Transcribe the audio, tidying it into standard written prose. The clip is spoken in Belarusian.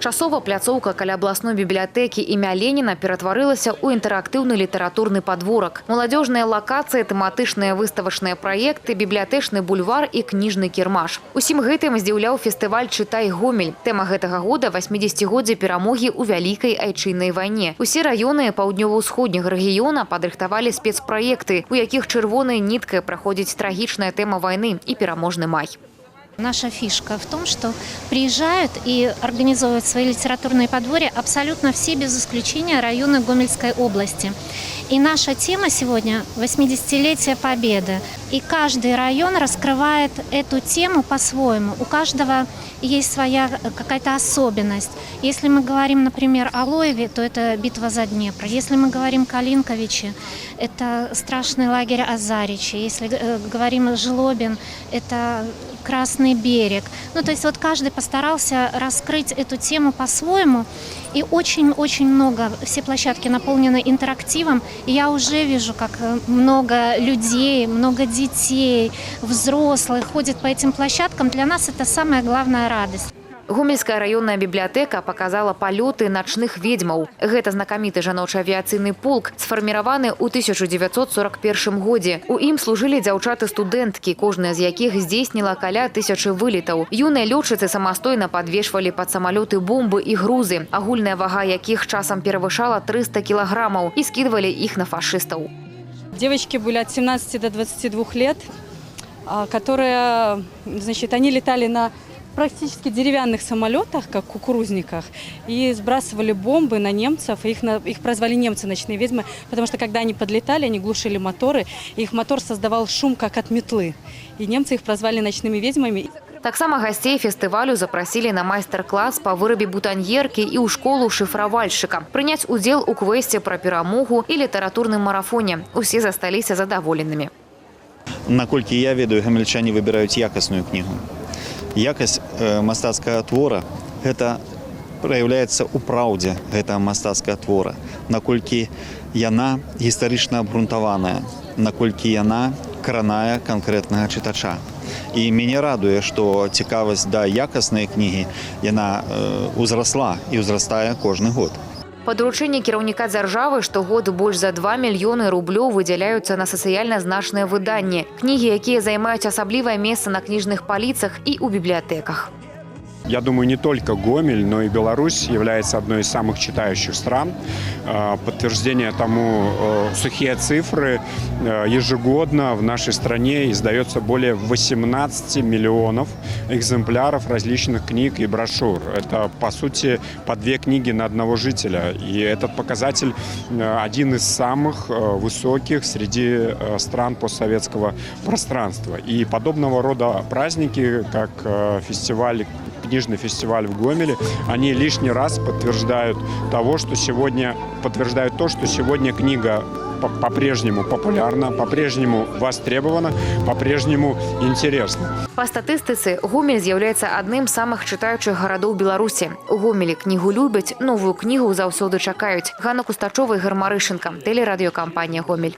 Часова пляцоўка каля абласной бібліятэкі імя Леніна ператварылася ў інтэрактыўны літаратурны падворак. Маладзёжныя лакацыі, тэматычныя выставачныя праекты, бібліятэчны бульвар і кніжны кірмаш. Усім гэтым здзіўляў фестываль «Чытай Гомель». Тэма гэтага года – 80-годдзе перамогі ў Вялікай айчыннай вайне. Усе раёны паўднёва-ўсходняга рэгіёна падрыхтавалі спецпраекты, у якіх чырвонай ніткай праходзіць трагічная тэма вайны і пераможны май. Наша фишка в том, что приезжают и организовывают свои литературные подворья абсолютно все, без исключения, районы Гомельской области. И наша тема сегодня – 80-летие Победы. И каждый район раскрывает эту тему по-своему. У каждого есть своя какая-то особенность. Если мы говорим, например, о Лоеве, то это битва за Днепр. Если мы говорим о Калинковиче, это страшный лагерь Азаричи. Если говорим о Жлобин, это Красный берег. Ну, то есть вот каждый постарался раскрыть эту тему по-своему. И очень-очень много, все площадки наполнены интерактивом. И я уже вижу, как много людей, много детей, взрослых ходят по этим площадкам. Для нас это самая главная радость. Гомельская раённая бібліятэка показала палёты начных ведьмаў. Гэта знакаміты жаночы авіяцыйны полк, сфарміраваны ў 1941 годзе. У ім служылі дзяўчаты-студэнткі, кожная з якіх здзейсніла каля 1000 вылетаў. Юныя лётчыцы самастойна падвешвалі пад самалёты бомбы і грузы, агульная вага якіх часам перавышала 300 кілаграмаў, і скідвалі іх на фашыстаў. Девочки были от 17 до 22 лет, которые, значит, они летали на практически деревянных самолетах, как кукурузниках, и сбрасывали бомбы на немцев. Их прозвали немцы «Ночные ведьмы», потому что когда они подлетали, они глушили моторы, и их мотор создавал шум, как от метлы. И немцы их прозвали «Ночными ведьмами». Таксама гостей фестывалю запросили на майстар-класс по вырабе бутаньерки и у школу шифровальщика. Принять удел у квесте про перамогу и литературном марафоне. Усе засталіся задоволенными. Наколькі я ведаю, гамельчане выбираюць якасную книгу. Якасць мастацкага твора – гэта праяўляецца ў праўдзе гэтага мастацкага твора. Наколькі яна гістарычна абгрунтаваная, наколькі яна кранае канкрэтнага чытача. І мяне радуе, што цікавасць да якаснай кнігі яна ўзрасла і ўзрастае кожны год. Па даручэнні кіраўніка дзяржавы штогод больш за 2 мільёны рублёў выдзяляюцца на сацыяльна значныя выданні. Кнігі, якія займаюць асаблівае месца на кніжных паліцах і ў бібліятэках. Я думаю, не только Гомель, но и Беларусь является одной из самых читающих стран. Подтверждение тому сухие цифры. Ежегодно в нашей стране издается более 18 миллионов экземпляров различных книг и брошюр. Это, по сути, по 2 книги на одного жителя. И этот показатель один из самых высоких среди стран постсоветского пространства. И подобного рода праздники, как книжный фестиваль в Гомеле, они лишний раз подтверждают то, что сегодня книга по-прежнему популярна, по-прежнему востребована, по-прежнему интересна. Па статыстыцы, Гомель з'яўляецца адным з самых чытаючых гарадоў Беларусі. У Гомелі кнігу любяць, новую кнігу заўсёды чакаюць. Ганна Кустачова, Ігор Марышенко, тэлерадыёкампанія «Гомель».